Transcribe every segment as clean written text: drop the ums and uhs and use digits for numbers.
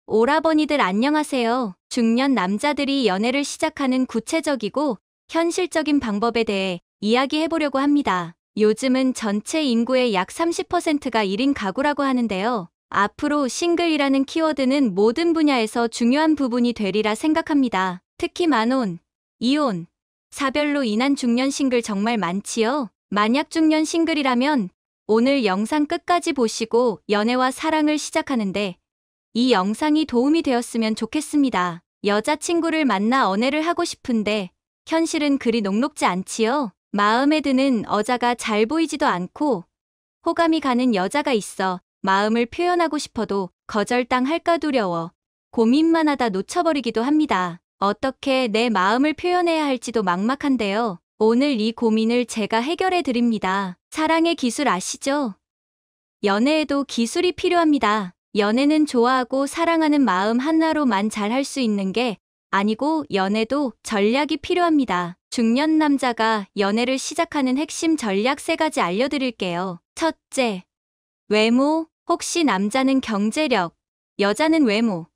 오라버니들 안녕하세요. 중년 남자들이 연애를 시작하는 구체적이고 현실적인 방법에 대해 이야기해보려고 합니다. 요즘은 전체 인구의 약 30%가 1인 가구라고 하는데요. 앞으로 싱글이라는 키워드는 모든 분야에서 중요한 부분이 되리라 생각합니다. 특히 만혼, 이혼, 사별로 인한 중년 싱글 정말 많지요. 만약 중년 싱글이라면 오늘 영상 끝까지 보시고 연애와 사랑을 시작하는데 이 영상이 도움이 되었으면 좋겠습니다. 여자친구를 만나 연애를 하고 싶은데 현실은 그리 녹록지 않지요. 마음에 드는 여자가 잘 보이지도 않고 호감이 가는 여자가 있어 마음을 표현하고 싶어도 거절당할까 두려워 고민만 하다 놓쳐버리기도 합니다. 어떻게 내 마음을 표현해야 할지도 막막한데요. 오늘 이 고민을 제가 해결해 드립니다. 사랑의 기술 아시죠? 연애에도 기술이 필요합니다. 연애는 좋아하고 사랑하는 마음 하나로만 잘할 수 있는 게 아니고 연애도 전략이 필요합니다. 중년 남자가 연애를 시작하는 핵심 전략 3가지 알려드릴게요. 첫째, 외모. 혹시 남자는 경제력, 여자는 외모.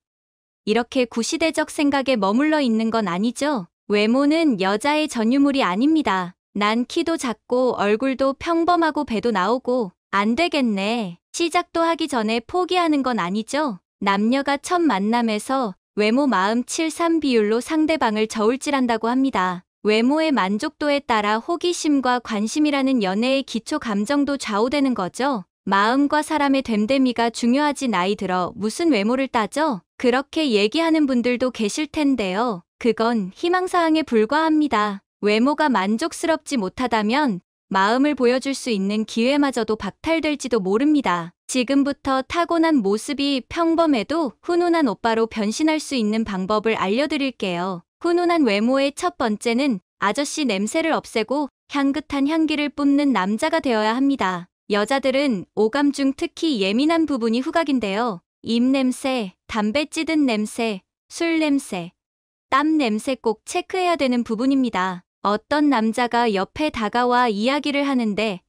이렇게 구시대적 생각에 머물러 있는 건 아니죠? 외모는 여자의 전유물이 아닙니다. 난 키도 작고 얼굴도 평범하고 배도 나오고 안 되겠네. 시작도 하기 전에 포기하는 건 아니죠? 남녀가 첫 만남에서 외모 마음 7:3 비율로 상대방을 저울질한다고 합니다. 외모의 만족도에 따라 호기심과 관심이라는 연애의 기초 감정도 좌우되는 거죠. 마음과 사람의 됨됨이가 중요하지 나이 들어 무슨 외모를 따져? 그렇게 얘기하는 분들도 계실 텐데요. 그건 희망사항에 불과합니다. 외모가 만족스럽지 못하다면 마음을 보여줄 수 있는 기회마저도 박탈될지도 모릅니다. 지금부터 타고난 모습이 평범해도 훈훈한 오빠로 변신할 수 있는 방법을 알려드릴게요. 훈훈한 외모의 첫 번째는 아저씨 냄새를 없애고 향긋한 향기를 뿜는 남자가 되어야 합니다. 여자들은 오감 중 특히 예민한 부분이 후각인데요. 입냄새, 담배 찌든 냄새, 술 냄새, 땀 냄새 꼭 체크해야 되는 부분입니다. 어떤 남자가 옆에 다가와 이야기를 하는데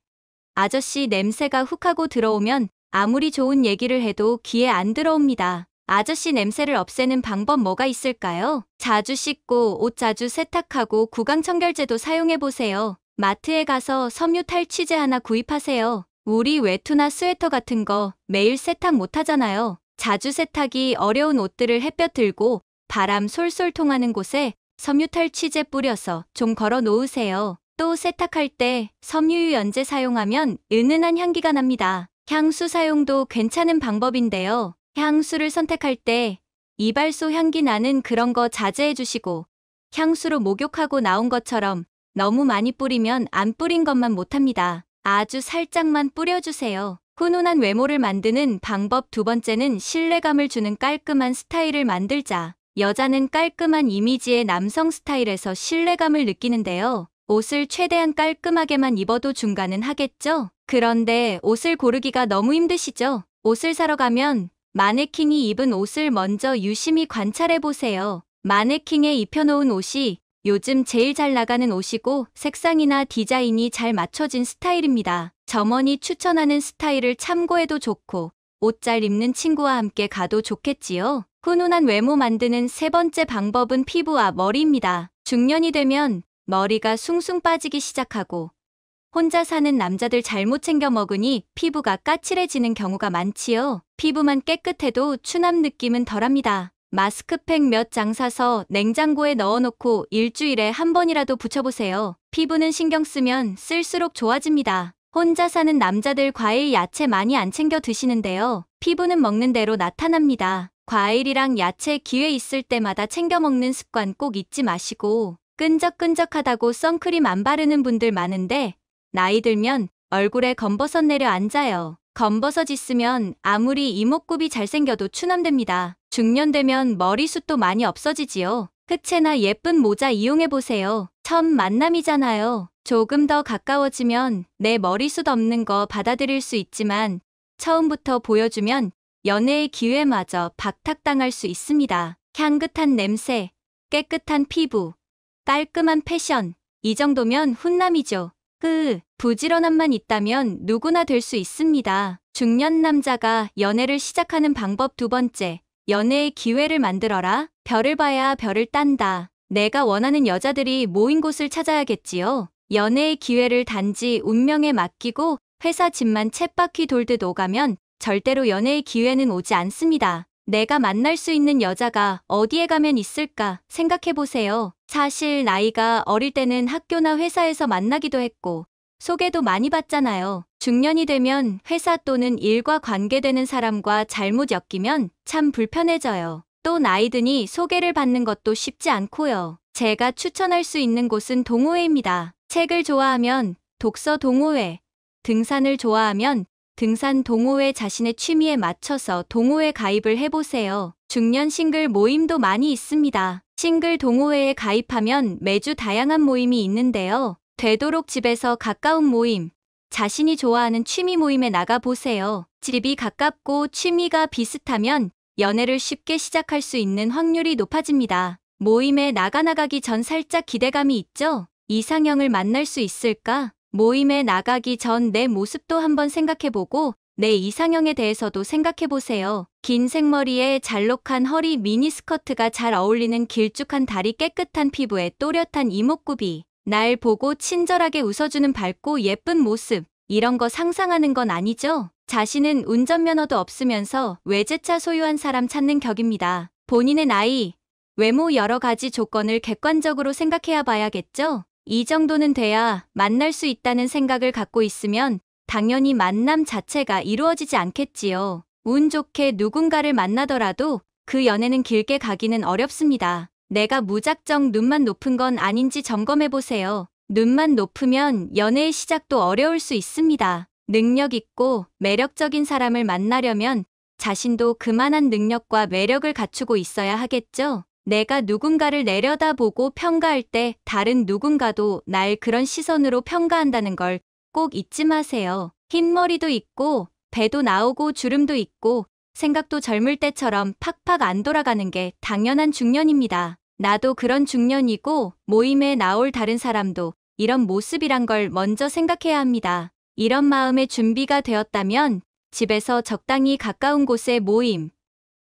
아저씨 냄새가 훅 하고 들어오면 아무리 좋은 얘기를 해도 귀에 안 들어옵니다. 아저씨 냄새를 없애는 방법 뭐가 있을까요? 자주 씻고 옷 자주 세탁하고 구강청결제도 사용해보세요. 마트에 가서 섬유 탈취제 하나 구입하세요. 우리 외투나 스웨터 같은 거 매일 세탁 못하잖아요. 자주 세탁이 어려운 옷들을 햇볕 들고 바람 솔솔 통하는 곳에 섬유 탈취제 뿌려서 좀 걸어 놓으세요. 또 세탁할 때 섬유유연제 사용하면 은은한 향기가 납니다. 향수 사용도 괜찮은 방법인데요. 향수를 선택할 때 이발소 향기 나는 그런 거 자제해 주시고 향수로 목욕하고 나온 것처럼 너무 많이 뿌리면 안 뿌린 것만 못합니다. 아주 살짝만 뿌려주세요. 훈훈한 외모를 만드는 방법 2번째는 신뢰감을 주는 깔끔한 스타일을 만들자. 여자는 깔끔한 이미지의 남성 스타일에서 신뢰감을 느끼는데요. 옷을 최대한 깔끔하게만 입어도 중간은 하겠죠? 그런데 옷을 고르기가 너무 힘드시죠? 옷을 사러 가면 마네킹이 입은 옷을 먼저 유심히 관찰해보세요. 마네킹에 입혀놓은 옷이 요즘 제일 잘 나가는 옷이고 색상이나 디자인이 잘 맞춰진 스타일입니다. 점원이 추천하는 스타일을 참고해도 좋고 옷 잘 입는 친구와 함께 가도 좋겠지요. 훈훈한 외모 만드는 3번째 방법은 피부와 머리입니다. 중년이 되면 머리가 숭숭 빠지기 시작하고 혼자 사는 남자들 잘못 챙겨 먹으니 피부가 까칠해지는 경우가 많지요. 피부만 깨끗해도 추남 느낌은 덜합니다. 마스크팩 몇 장 사서 냉장고에 넣어놓고 일주일에 한 번이라도 붙여보세요. 피부는 신경 쓰면 쓸수록 좋아집니다. 혼자 사는 남자들 과일, 야채 많이 안 챙겨 드시는데요. 피부는 먹는 대로 나타납니다. 과일이랑 야채 기회 있을 때마다 챙겨 먹는 습관 꼭 잊지 마시고 끈적끈적하다고 선크림 안 바르는 분들 많은데 나이 들면 얼굴에 검버섯 내려앉아요. 검버섯 있으면 아무리 이목구비 잘생겨도 추남됩니다. 중년 되면 머리숱도 많이 없어지지요. 흑채나 예쁜 모자 이용해보세요. 첫 만남이잖아요. 조금 더 가까워지면 내 머리숱 없는 거 받아들일 수 있지만 처음부터 보여주면 연애의 기회마저 박탁당할 수 있습니다. 향긋한 냄새, 깨끗한 피부, 깔끔한 패션, 이 정도면 훈남이죠. 부지런함만 있다면 누구나 될 수 있습니다. 중년 남자가 연애를 시작하는 방법 2번째, 연애의 기회를 만들어라. 별을 봐야 별을 딴다. 내가 원하는 여자들이 모인 곳을 찾아야겠지요. 연애의 기회를 단지 운명에 맡기고 회사 집만 쳇바퀴 돌듯 오가면 절대로 연애의 기회는 오지 않습니다. 내가 만날 수 있는 여자가 어디에 가면 있을까 생각해보세요. 사실 나이가 어릴 때는 학교나 회사에서 만나기도 했고 소개도 많이 받잖아요. 중년이 되면 회사 또는 일과 관계되는 사람과 잘못 엮이면 참 불편해져요. 또 나이 드니 소개를 받는 것도 쉽지 않고요. 제가 추천할 수 있는 곳은 동호회입니다. 책을 좋아하면 독서 동호회, 등산을 좋아하면 등산 동호회, 자신의 취미에 맞춰서 동호회 가입을 해보세요. 중년 싱글 모임도 많이 있습니다. 싱글 동호회에 가입하면 매주 다양한 모임이 있는데요. 되도록 집에서 가까운 모임, 자신이 좋아하는 취미 모임에 나가보세요. 집이 가깝고 취미가 비슷하면 연애를 쉽게 시작할 수 있는 확률이 높아집니다. 모임에 나가기 전 살짝 기대감이 있죠? 이상형을 만날 수 있을까? 모임에 나가기 전 내 모습도 한번 생각해보고 내 이상형에 대해서도 생각해보세요. 긴 생머리에 잘록한 허리, 미니스커트가 잘 어울리는 길쭉한 다리, 깨끗한 피부에 또렷한 이목구비, 날 보고 친절하게 웃어주는 밝고 예쁜 모습, 이런 거 상상하는 건 아니죠? 자신은 운전면허도 없으면서 외제차 소유한 사람 찾는 격입니다. 본인의 나이, 외모 여러 가지 조건을 객관적으로 생각해야 봐야겠죠? 이 정도는 돼야 만날 수 있다는 생각을 갖고 있으면 당연히 만남 자체가 이루어지지 않겠지요. 운 좋게 누군가를 만나더라도 그 연애는 길게 가기는 어렵습니다. 내가 무작정 눈만 높은 건 아닌지 점검해보세요. 눈만 높으면 연애의 시작도 어려울 수 있습니다. 능력 있고 매력적인 사람을 만나려면 자신도 그만한 능력과 매력을 갖추고 있어야 하겠죠? 내가 누군가를 내려다보고 평가할 때 다른 누군가도 날 그런 시선으로 평가한다는 걸 꼭 잊지 마세요. 흰머리도 있고 배도 나오고 주름도 있고 생각도 젊을 때처럼 팍팍 안 돌아가는 게 당연한 중년입니다. 나도 그런 중년이고 모임에 나올 다른 사람도 이런 모습이란 걸 먼저 생각해야 합니다. 이런 마음의 준비가 되었다면 집에서 적당히 가까운 곳에 모임,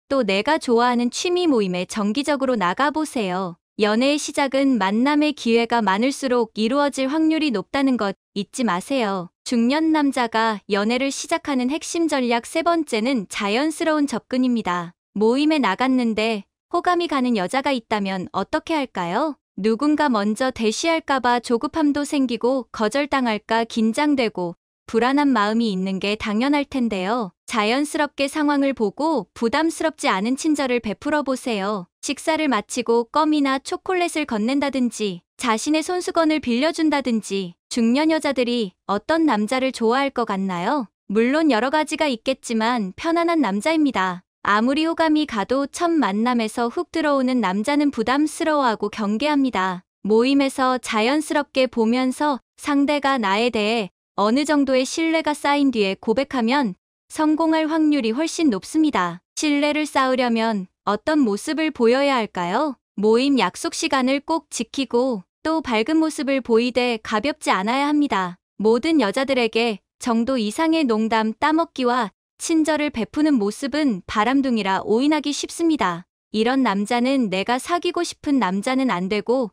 또 내가 좋아하는 취미 모임에 정기적으로 나가보세요. 연애의 시작은 만남의 기회가 많을수록 이루어질 확률이 높다는 것 잊지 마세요. 중년 남자가 연애를 시작하는 핵심 전략 세 번째는 자연스러운 접근입니다. 모임에 나갔는데 호감이 가는 여자가 있다면 어떻게 할까요? 누군가 먼저 대시할까봐 조급함도 생기고 거절당할까 긴장되고 불안한 마음이 있는 게 당연할 텐데요. 자연스럽게 상황을 보고 부담스럽지 않은 친절을 베풀어 보세요. 식사를 마치고 껌이나 초콜릿을 건넨다든지 자신의 손수건을 빌려준다든지. 중년 여자들이 어떤 남자를 좋아할 것 같나요? 물론 여러 가지가 있겠지만 편안한 남자입니다. 아무리 호감이 가도 첫 만남에서 훅 들어오는 남자는 부담스러워하고 경계합니다. 모임에서 자연스럽게 보면서 상대가 나에 대해 어느 정도의 신뢰가 쌓인 뒤에 고백하면 성공할 확률이 훨씬 높습니다. 신뢰를 쌓으려면 어떤 모습을 보여야 할까요? 모임 약속 시간을 꼭 지키고 또 밝은 모습을 보이되 가볍지 않아야 합니다. 모든 여자들에게 정도 이상의 농담 따먹기와 친절을 베푸는 모습은 바람둥이라 오인하기 쉽습니다. 이런 남자는 내가 사귀고 싶은 남자는 안 되고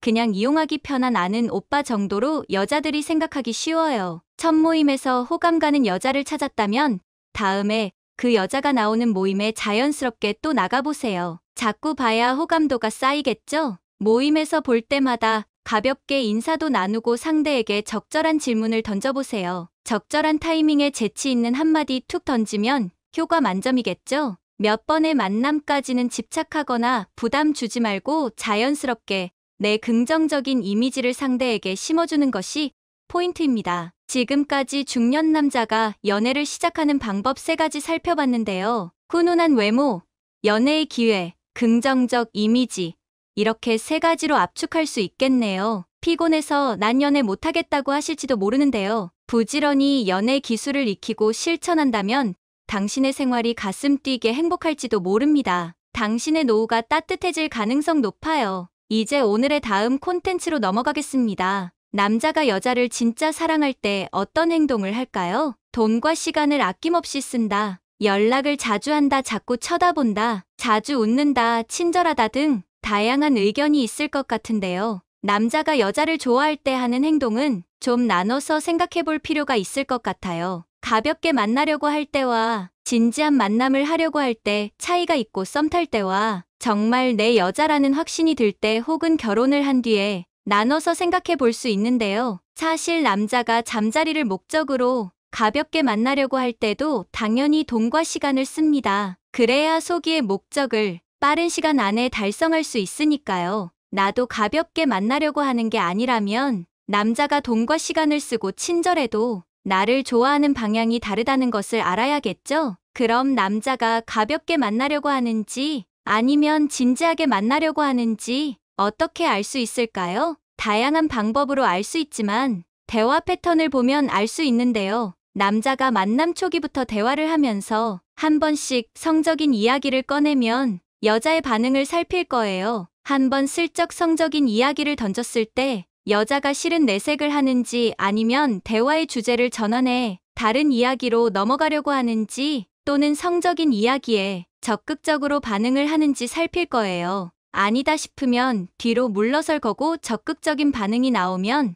그냥 이용하기 편한 아는 오빠 정도로 여자들이 생각하기 쉬워요. 첫 모임에서 호감 가는 여자를 찾았다면 다음에 그 여자가 나오는 모임에 자연스럽게 또 나가보세요. 자꾸 봐야 호감도가 쌓이겠죠? 모임에서 볼 때마다 가볍게 인사도 나누고 상대에게 적절한 질문을 던져보세요. 적절한 타이밍에 재치 있는 한마디 툭 던지면 효과 만점이겠죠? 몇 번의 만남까지는 집착하거나 부담 주지 말고 자연스럽게 내 긍정적인 이미지를 상대에게 심어주는 것이 포인트입니다. 지금까지 중년 남자가 연애를 시작하는 방법 3가지 살펴봤는데요. 훈훈한 외모, 연애의 기회, 긍정적 이미지, 이렇게 3가지로 압축할 수 있겠네요. 피곤해서 난 연애 못하겠다고 하실지도 모르는데요. 부지런히 연애 기술을 익히고 실천한다면 당신의 생활이 가슴 뛰게 행복할지도 모릅니다. 당신의 노후가 따뜻해질 가능성 높아요. 이제 오늘의 다음 콘텐츠로 넘어가겠습니다. 남자가 여자를 진짜 사랑할 때 어떤 행동을 할까요? 돈과 시간을 아낌없이 쓴다. 연락을 자주 한다, 자꾸 쳐다본다, 자주 웃는다, 친절하다 등 다양한 의견이 있을 것 같은데요. 남자가 여자를 좋아할 때 하는 행동은 좀 나눠서 생각해 볼 필요가 있을 것 같아요. 가볍게 만나려고 할 때와 진지한 만남을 하려고 할 때 차이가 있고, 썸 탈 때와 정말 내 여자라는 확신이 들 때 혹은 결혼을 한 뒤에 나눠서 생각해 볼 수 있는데요. 사실 남자가 잠자리를 목적으로 가볍게 만나려고 할 때도 당연히 돈과 시간을 씁니다. 그래야 소기의 목적을 빠른 시간 안에 달성할 수 있으니까요. 나도 가볍게 만나려고 하는 게 아니라면 남자가 돈과 시간을 쓰고 친절해도 나를 좋아하는 방향이 다르다는 것을 알아야겠죠? 그럼 남자가 가볍게 만나려고 하는지 아니면 진지하게 만나려고 하는지 어떻게 알 수 있을까요? 다양한 방법으로 알 수 있지만 대화 패턴을 보면 알 수 있는데요. 남자가 만남 초기부터 대화를 하면서 한 번씩 성적인 이야기를 꺼내면 여자의 반응을 살필 거예요. 한 번 슬쩍 성적인 이야기를 던졌을 때 여자가 실은 내색을 하는지, 아니면 대화의 주제를 전환해 다른 이야기로 넘어가려고 하는지, 또는 성적인 이야기에 적극적으로 반응을 하는지 살필 거예요. 아니다 싶으면 뒤로 물러설 거고, 적극적인 반응이 나오면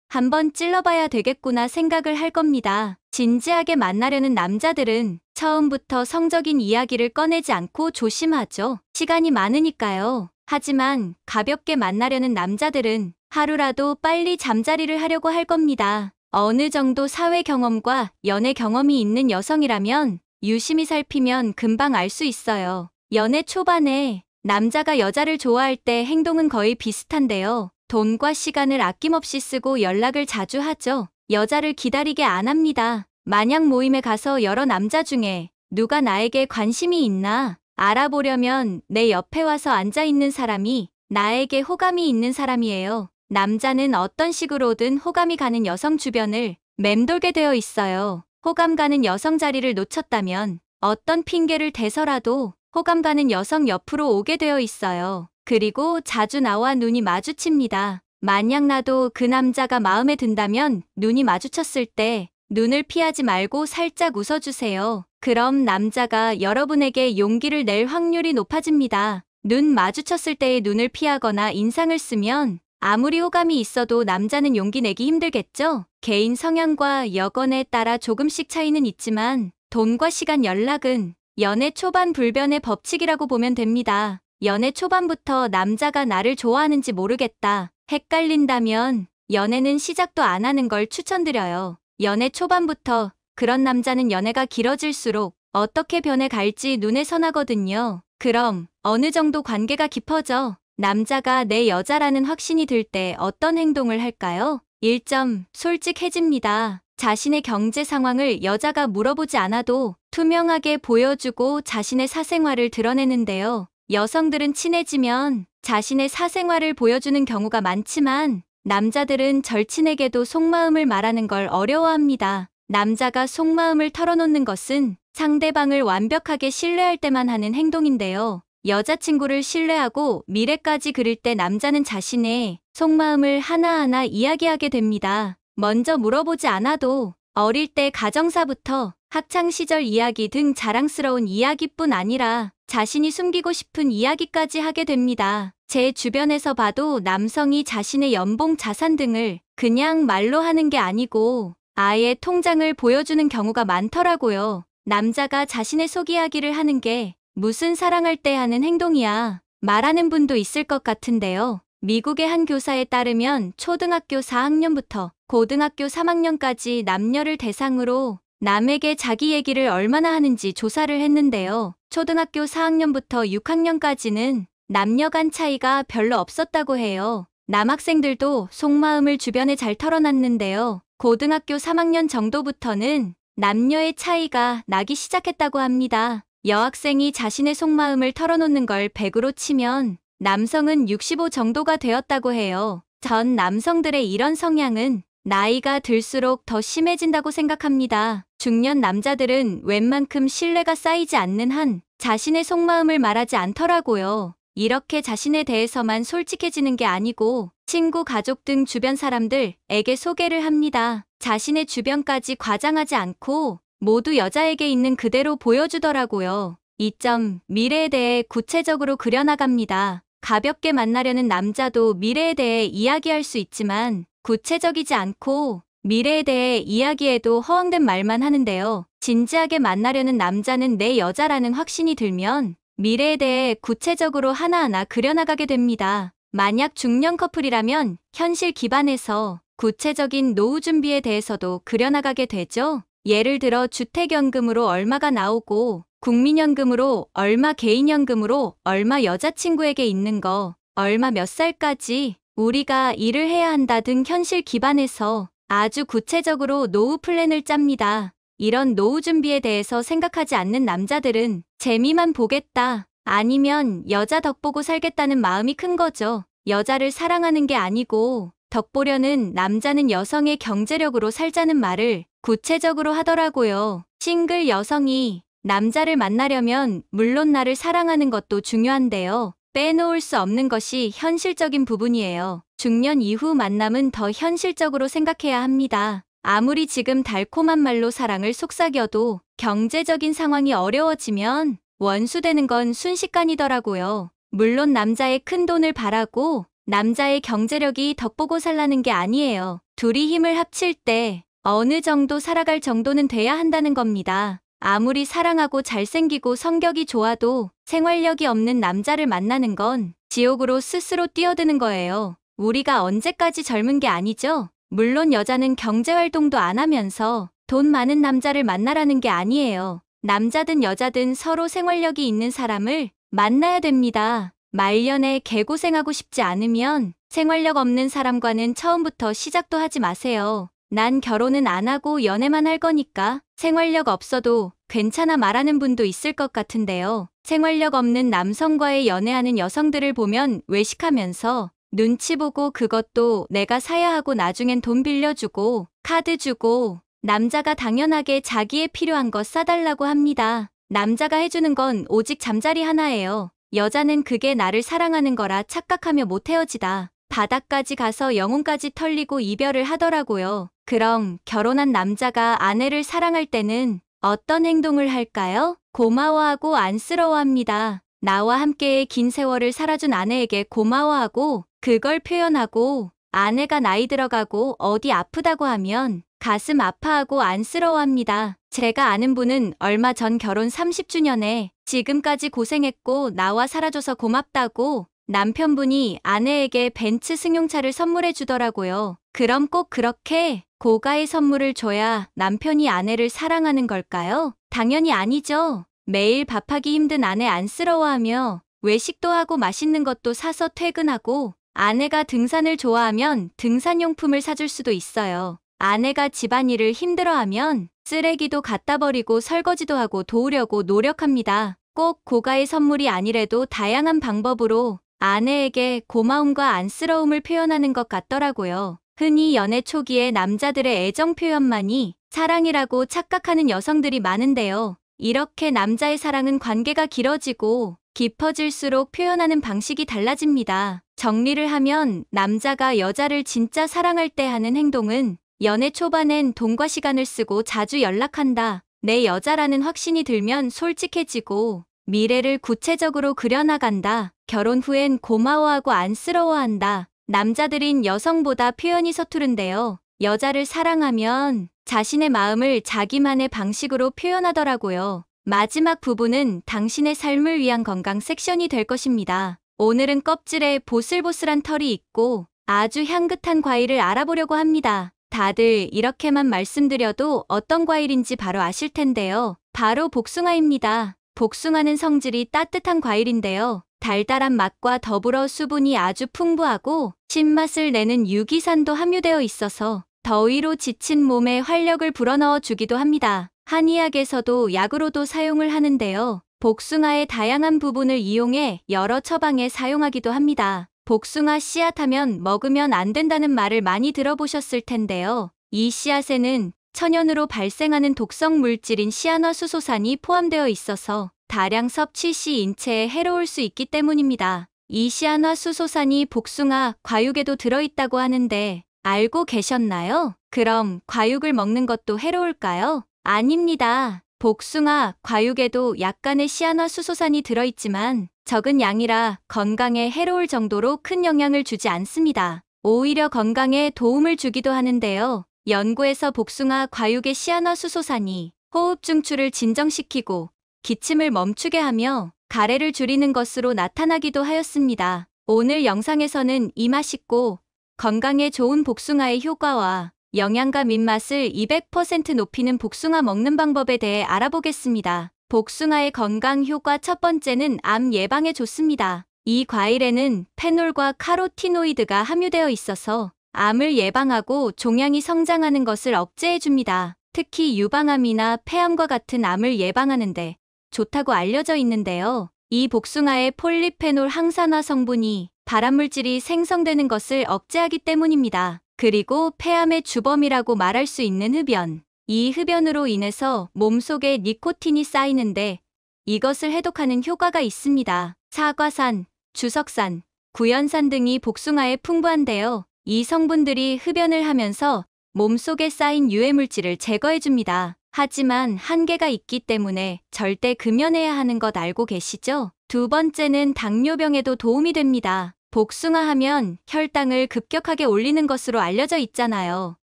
한번 찔러봐야 되겠구나 생각을 할 겁니다. 진지하게 만나려는 남자들은 처음부터 성적인 이야기를 꺼내지 않고 조심하죠. 시간이 많으니까요. 하지만 가볍게 만나려는 남자들은 하루라도 빨리 잠자리를 하려고 할 겁니다. 어느 정도 사회 경험과 연애 경험이 있는 여성이라면 유심히 살피면 금방 알 수 있어요. 연애 초반에 남자가 여자를 좋아할 때 행동은 거의 비슷한데요. 돈과 시간을 아낌없이 쓰고 연락을 자주 하죠. 여자를 기다리게 안 합니다. 만약 모임에 가서 여러 남자 중에 누가 나에게 관심이 있나 알아보려면 내 옆에 와서 앉아있는 사람이 나에게 호감이 있는 사람이에요. 남자는 어떤 식으로든 호감이 가는 여성 주변을 맴돌게 되어 있어요. 호감 가는 여성 자리를 놓쳤다면 어떤 핑계를 대서라도 호감 가는 여성 옆으로 오게 되어 있어요. 그리고 자주 나와 눈이 마주칩니다. 만약 나도 그 남자가 마음에 든다면 눈이 마주쳤을 때 눈을 피하지 말고 살짝 웃어주세요. 그럼 남자가 여러분에게 용기를 낼 확률이 높아집니다. 눈 마주쳤을 때의 눈을 피하거나 인상을 쓰면 아무리 호감이 있어도 남자는 용기 내기 힘들겠죠? 개인 성향과 여건에 따라 조금씩 차이는 있지만 돈과 시간, 연락은 연애 초반 불변의 법칙이라고 보면 됩니다. 연애 초반부터 남자가 나를 좋아하는지 모르겠다, 헷갈린다면 연애는 시작도 안 하는 걸 추천드려요. 연애 초반부터 그런 남자는 연애가 길어질수록 어떻게 변해갈지 눈에 선하거든요. 그럼 어느 정도 관계가 깊어져 남자가 내 여자라는 확신이 들 때 어떤 행동을 할까요? 1점, 솔직해집니다. 자신의 경제 상황을 여자가 물어보지 않아도 투명하게 보여주고 자신의 사생활을 드러내는데요. 여성들은 친해지면 자신의 사생활을 보여주는 경우가 많지만 남자들은 절친에게도 속마음을 말하는 걸 어려워합니다. 남자가 속마음을 털어놓는 것은 상대방을 완벽하게 신뢰할 때만 하는 행동인데요. 여자친구를 신뢰하고 미래까지 그릴 때 남자는 자신의 속마음을 하나하나 이야기하게 됩니다. 먼저 물어보지 않아도 어릴 때 가정사부터 학창시절 이야기 등 자랑스러운 이야기뿐 아니라 자신이 숨기고 싶은 이야기까지 하게 됩니다. 제 주변에서 봐도 남성이 자신의 연봉, 자산 등을 그냥 말로 하는 게 아니고 아예 통장을 보여주는 경우가 많더라고요. 남자가 자신의 속 이야기를 하는 게 무슨 사랑할 때 하는 행동이야 말하는 분도 있을 것 같은데요. 미국의 한 교사에 따르면 초등학교 4학년부터 고등학교 3학년까지 남녀를 대상으로 남에게 자기 얘기를 얼마나 하는지 조사를 했는데요. 초등학교 4학년부터 6학년까지는 남녀 간 차이가 별로 없었다고 해요. 남학생들도 속마음을 주변에 잘 털어놨는데요. 고등학교 3학년 정도부터는 남녀의 차이가 나기 시작했다고 합니다. 여학생이 자신의 속마음을 털어놓는 걸 100으로 치면 남성은 65 정도가 되었다고 해요. 전 남성들의 이런 성향은 나이가 들수록 더 심해진다고 생각합니다. 중년 남자들은 웬만큼 신뢰가 쌓이지 않는 한 자신의 속마음을 말하지 않더라고요. 이렇게 자신에 대해서만 솔직해지는 게 아니고 친구, 가족 등 주변 사람들에게 소개를 합니다. 자신의 주변까지 과장하지 않고 모두 여자에게 있는 그대로 보여주더라고요. 2점, 미래에 대해 구체적으로 그려나갑니다. 가볍게 만나려는 남자도 미래에 대해 이야기할 수 있지만 구체적이지 않고 미래에 대해 이야기해도 허황된 말만 하는데요. 진지하게 만나려는 남자는 내 여자라는 확신이 들면 미래에 대해 구체적으로 하나하나 그려나가게 됩니다. 만약 중년 커플이라면 현실 기반에서 구체적인 노후 준비에 대해서도 그려나가게 되죠. 예를 들어 주택연금으로 얼마가 나오고 국민연금으로 얼마, 개인연금으로 얼마, 여자친구에게 있는 거 얼마, 몇 살까지 우리가 일을 해야 한다 등 현실 기반에서 아주 구체적으로 노후 플랜을 짭니다. 이런 노후 준비에 대해서 생각하지 않는 남자들은 재미만 보겠다, 아니면 여자 덕 보고 살겠다는 마음이 큰 거죠. 여자를 사랑하는 게 아니고 덕 보려는 남자는 여성의 경제력으로 살자는 말을 구체적으로 하더라고요. 싱글 여성이 남자를 만나려면 물론 나를 사랑하는 것도 중요한데요. 빼놓을 수 없는 것이 현실적인 부분이에요. 중년 이후 만남은 더 현실적으로 생각해야 합니다. 아무리 지금 달콤한 말로 사랑을 속삭여도 경제적인 상황이 어려워지면 원수되는 건 순식간이더라고요. 물론 남자의 큰 돈을 바라고 남자의 경제력이 덕보고 살라는 게 아니에요. 둘이 힘을 합칠 때 어느 정도 살아갈 정도는 돼야 한다는 겁니다. 아무리 사랑하고 잘생기고 성격이 좋아도 생활력이 없는 남자를 만나는 건 지옥으로 스스로 뛰어드는 거예요. 우리가 언제까지 젊은 게 아니죠? 물론 여자는 경제활동도 안 하면서 돈 많은 남자를 만나라는 게 아니에요. 남자든 여자든 서로 생활력이 있는 사람을 만나야 됩니다. 말년에 개고생하고 싶지 않으면 생활력 없는 사람과는 처음부터 시작도 하지 마세요. 난 결혼은 안 하고 연애만 할 거니까 생활력 없어도 괜찮아 말하는 분도 있을 것 같은데요. 생활력 없는 남성과의 연애하는 여성들을 보면 외식하면서 눈치 보고 그것도 내가 사야 하고 나중엔 돈 빌려주고 카드 주고 남자가 당연하게 자기의 필요한 거 싸달라고 합니다. 남자가 해주는 건 오직 잠자리 하나예요. 여자는 그게 나를 사랑하는 거라 착각하며 못 헤어지다. 바닥까지 가서 영혼까지 털리고 이별을 하더라고요. 그럼 결혼한 남자가 아내를 사랑할 때는 어떤 행동을 할까요? 고마워하고 안쓰러워합니다. 나와 함께의 긴 세월을 살아준 아내에게 고마워하고 그걸 표현하고, 아내가 나이 들어가고 어디 아프다고 하면 가슴 아파하고 안쓰러워합니다. 제가 아는 분은 얼마 전 결혼 30주년에 지금까지 고생했고 나와 살아줘서 고맙다고 남편분이 아내에게 벤츠 승용차를 선물해 주더라고요. 그럼 꼭 그렇게 고가의 선물을 줘야 남편이 아내를 사랑하는 걸까요? 당연히 아니죠. 매일 밥하기 힘든 아내 안쓰러워하며 외식도 하고 맛있는 것도 사서 퇴근하고, 아내가 등산을 좋아하면 등산용품을 사줄 수도 있어요. 아내가 집안일을 힘들어하면 쓰레기도 갖다 버리고 설거지도 하고 도우려고 노력합니다. 꼭 고가의 선물이 아니래도 다양한 방법으로 아내에게 고마움과 안쓰러움을 표현하는 것 같더라고요. 흔히 연애 초기에 남자들의 애정 표현만이 사랑이라고 착각하는 여성들이 많은데요. 이렇게 남자의 사랑은 관계가 길어지고 깊어질수록 표현하는 방식이 달라집니다. 정리를 하면 남자가 여자를 진짜 사랑할 때 하는 행동은 연애 초반엔 돈과 시간을 쓰고 자주 연락한다. 내 여자라는 확신이 들면 솔직해지고 미래를 구체적으로 그려나간다. 결혼 후엔 고마워하고 안쓰러워한다. 남자들인 여성보다 표현이 서투른데요. 여자를 사랑하면 자신의 마음을 자기만의 방식으로 표현하더라고요. 마지막 부분은 당신의 삶을 위한 건강 섹션이 될 것입니다. 오늘은 껍질에 보슬보슬한 털이 있고 아주 향긋한 과일을 알아보려고 합니다. 다들 이렇게만 말씀드려도 어떤 과일인지 바로 아실 텐데요. 바로 복숭아입니다. 복숭아는 성질이 따뜻한 과일인데요. 달달한 맛과 더불어 수분이 아주 풍부하고 신맛을 내는 유기산도 함유되어 있어서 더위로 지친 몸에 활력을 불어넣어 주기도 합니다. 한의학에서도 약으로도 사용을 하는데요. 복숭아의 다양한 부분을 이용해 여러 처방에 사용하기도 합니다. 복숭아 씨앗하면 먹으면 안 된다는 말을 많이 들어보셨을 텐데요. 이 씨앗에는 천연으로 발생하는 독성 물질인 시아너수소산이 포함되어 있어서 다량 섭취 시 인체에 해로울 수 있기 때문입니다. 이 시아너수소산이 복숭아, 과육에도 들어있다고 하는데 알고 계셨나요? 그럼 과육을 먹는 것도 해로울까요? 아닙니다. 복숭아, 과육에도 약간의 시아노수소산이 들어있지만 적은 양이라 건강에 해로울 정도로 큰 영향을 주지 않습니다. 오히려 건강에 도움을 주기도 하는데요. 연구에서 복숭아 과육의 시아노수소산이 호흡 중추를 진정시키고 기침을 멈추게 하며 가래를 줄이는 것으로 나타나기도 하였습니다. 오늘 영상에서는 이 맛있고 건강에 좋은 복숭아의 효과와 영양가 및맛을 200% 높이는 복숭아 먹는 방법에 대해 알아보겠습니다. 복숭아의 건강 효과 첫 번째는 암 예방에 좋습니다. 이 과일에는 페놀과 카로티노이드가 함유되어 있어서 암을 예방하고 종양이 성장하는 것을 억제해줍니다. 특히 유방암이나 폐암과 같은 암을 예방하는데 좋다고 알려져 있는데요. 이 복숭아의 폴리페놀 항산화 성분이 발암물질이 생성되는 것을 억제하기 때문입니다. 그리고 폐암의 주범이라고 말할 수 있는 흡연. 이 흡연으로 인해서 몸속에 니코틴이 쌓이는데 이것을 해독하는 효과가 있습니다. 사과산, 주석산, 구연산 등이 복숭아에 풍부한데요. 이 성분들이 흡연을 하면서 몸속에 쌓인 유해물질을 제거해줍니다. 하지만 한계가 있기 때문에 절대 금연해야 하는 것 알고 계시죠? 두 번째는 당뇨병에도 도움이 됩니다. 복숭아 하면 혈당을 급격하게 올리는 것으로 알려져 있잖아요.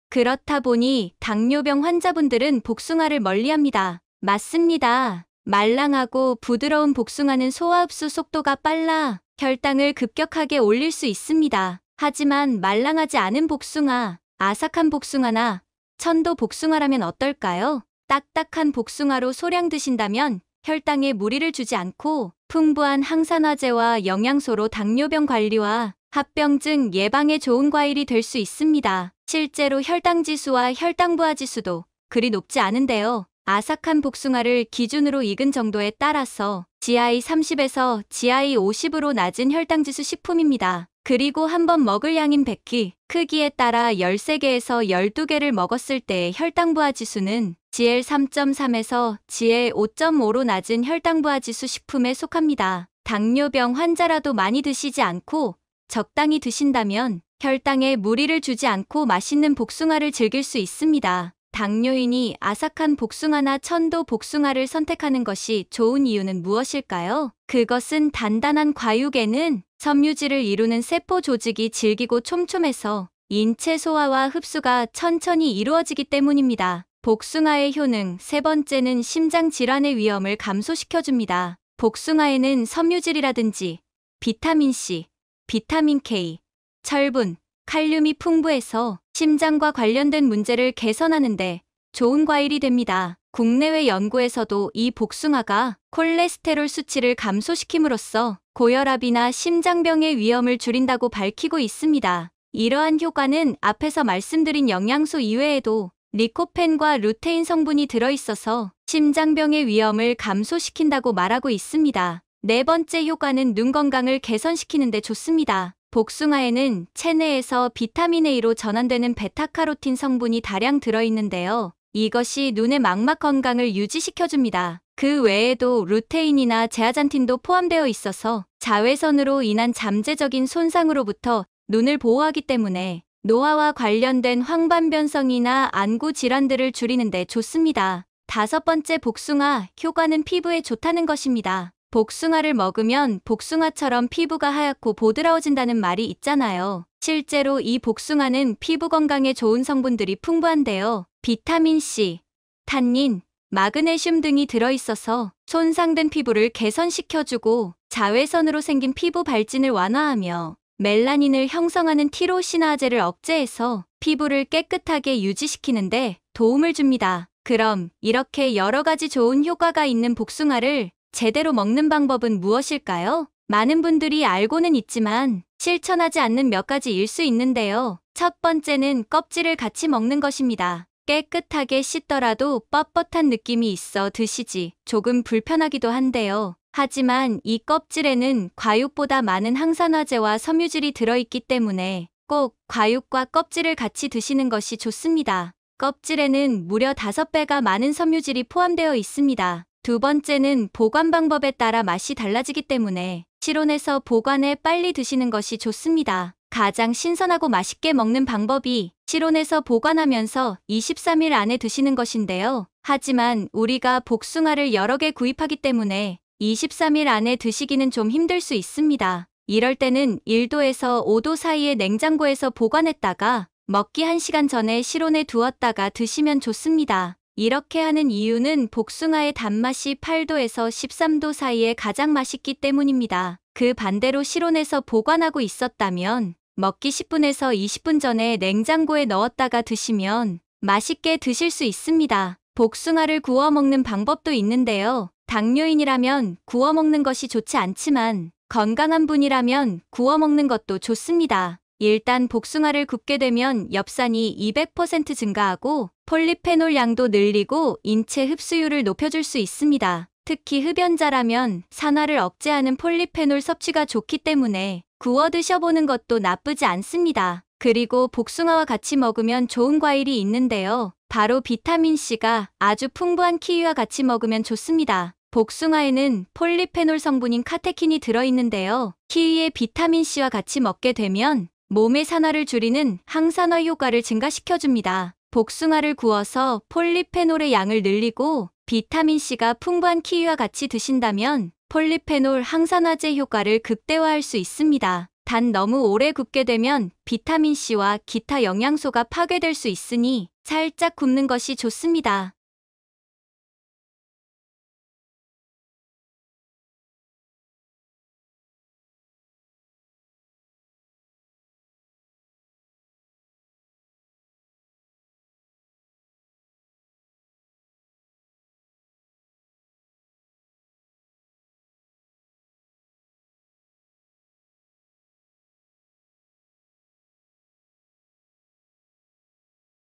그렇다 보니 당뇨병 환자분들은 복숭아를 멀리합니다. 맞습니다. 말랑하고 부드러운 복숭아는 소화 흡수 속도가 빨라 혈당을 급격하게 올릴 수 있습니다. 하지만 말랑하지 않은 복숭아, 아삭한 복숭아나 천도 복숭아라면 어떨까요? 딱딱한 복숭아로 소량 드신다면 혈당에 무리를 주지 않고 풍부한 항산화제와 영양소로 당뇨병 관리와 합병증 예방에 좋은 과일이 될 수 있습니다. 실제로 혈당지수와 혈당부하지수도 그리 높지 않은데요. 아삭한 복숭아를 기준으로 익은 정도에 따라서 GI 30에서 GI 50으로 낮은 혈당지수 식품입니다. 그리고 한번 먹을 양인 100끼, 크기에 따라 13개에서 12개를 먹었을 때의 혈당부하지수는 GL 3.3에서 GL 5.5로 낮은 혈당부하지수 식품에 속합니다. 당뇨병 환자라도 많이 드시지 않고 적당히 드신다면 혈당에 무리를 주지 않고 맛있는 복숭아를 즐길 수 있습니다. 당뇨인이 아삭한 복숭아나 천도 복숭아를 선택하는 것이 좋은 이유는 무엇일까요? 그것은 단단한 과육에는 섬유질을 이루는 세포 조직이 질기고 촘촘해서 인체 소화와 흡수가 천천히 이루어지기 때문입니다. 복숭아의 효능 세 번째는 심장 질환의 위험을 감소시켜줍니다. 복숭아에는 섬유질이라든지 비타민C, 비타민K, 철분, 칼륨이 풍부해서 심장과 관련된 문제를 개선하는데 좋은 과일이 됩니다. 국내외 연구에서도 이 복숭아가 콜레스테롤 수치를 감소시킴으로써 고혈압이나 심장병의 위험을 줄인다고 밝히고 있습니다. 이러한 효과는 앞에서 말씀드린 영양소 이외에도 리코펜과 루테인 성분이 들어있어서 심장병의 위험을 감소시킨다고 말하고 있습니다. 네 번째 효과는 눈 건강을 개선시키는 데 좋습니다. 복숭아에는 체내에서 비타민 A로 전환되는 베타카로틴 성분이 다량 들어있는데요. 이것이 눈의 망막 건강을 유지시켜줍니다. 그 외에도 루테인이나 제아잔틴도 포함되어 있어서 자외선으로 인한 잠재적인 손상으로부터 눈을 보호하기 때문에 노화와 관련된 황반변성이나 안구 질환들을 줄이는 데 좋습니다. 다섯 번째 복숭아 효과는 피부에 좋다는 것입니다. 복숭아를 먹으면 복숭아처럼 피부가 하얗고 보드라워진다는 말이 있잖아요. 실제로 이 복숭아는 피부 건강에 좋은 성분들이 풍부한데요. 비타민C, 탄닌, 마그네슘 등이 들어있어서 손상된 피부를 개선시켜주고 자외선으로 생긴 피부 발진을 완화하며 멜라닌을 형성하는 티로시나제를 억제해서 피부를 깨끗하게 유지시키는데 도움을 줍니다. 그럼 이렇게 여러 가지 좋은 효과가 있는 복숭아를 제대로 먹는 방법은 무엇일까요? 많은 분들이 알고는 있지만 실천하지 않는 몇 가지일 수 있는데요. 첫 번째는 껍질을 같이 먹는 것입니다. 깨끗하게 씻더라도 뻣뻣한 느낌이 있어 드시지 조금 불편하기도 한데요. 하지만 이 껍질에는 과육보다 많은 항산화제와 섬유질이 들어있기 때문에 꼭 과육과 껍질을 같이 드시는 것이 좋습니다. 껍질에는 무려 5배가 많은 섬유질이 포함되어 있습니다. 두 번째는 보관 방법에 따라 맛이 달라지기 때문에 실온에서 보관해 빨리 드시는 것이 좋습니다. 가장 신선하고 맛있게 먹는 방법이 실온에서 보관하면서 23일 안에 드시는 것인데요. 하지만 우리가 복숭아를 여러 개 구입하기 때문에 23일 안에 드시기는 좀 힘들 수 있습니다. 이럴 때는 1도에서 5도 사이의 냉장고에서 보관했다가 먹기 1시간 전에 실온에 두었다가 드시면 좋습니다. 이렇게 하는 이유는 복숭아의 단맛이 8도에서 13도 사이에 가장 맛있기 때문입니다. 그 반대로 실온에서 보관하고 있었다면 먹기 10분에서 20분 전에 냉장고에 넣었다가 드시면 맛있게 드실 수 있습니다. 복숭아를 구워 먹는 방법도 있는데요. 당뇨인이라면 구워 먹는 것이 좋지 않지만 건강한 분이라면 구워 먹는 것도 좋습니다. 일단 복숭아를 굽게 되면 엽산이 200% 증가하고 폴리페놀 양도 늘리고 인체 흡수율을 높여줄 수 있습니다. 특히 흡연자라면 산화를 억제하는 폴리페놀 섭취가 좋기 때문에 구워 드셔보는 것도 나쁘지 않습니다. 그리고 복숭아와 같이 먹으면 좋은 과일이 있는데요. 바로 비타민C가 아주 풍부한 키위와 같이 먹으면 좋습니다. 복숭아에는 폴리페놀 성분인 카테킨이 들어있는데요. 키위의 비타민C와 같이 먹게 되면 몸의 산화를 줄이는 항산화 효과를 증가시켜줍니다. 복숭아를 구워서 폴리페놀의 양을 늘리고 비타민C가 풍부한 키위와 같이 드신다면 폴리페놀 항산화제 효과를 극대화할 수 있습니다. 단 너무 오래 굽게 되면 비타민C와 기타 영양소가 파괴될 수 있으니 살짝 굽는 것이 좋습니다.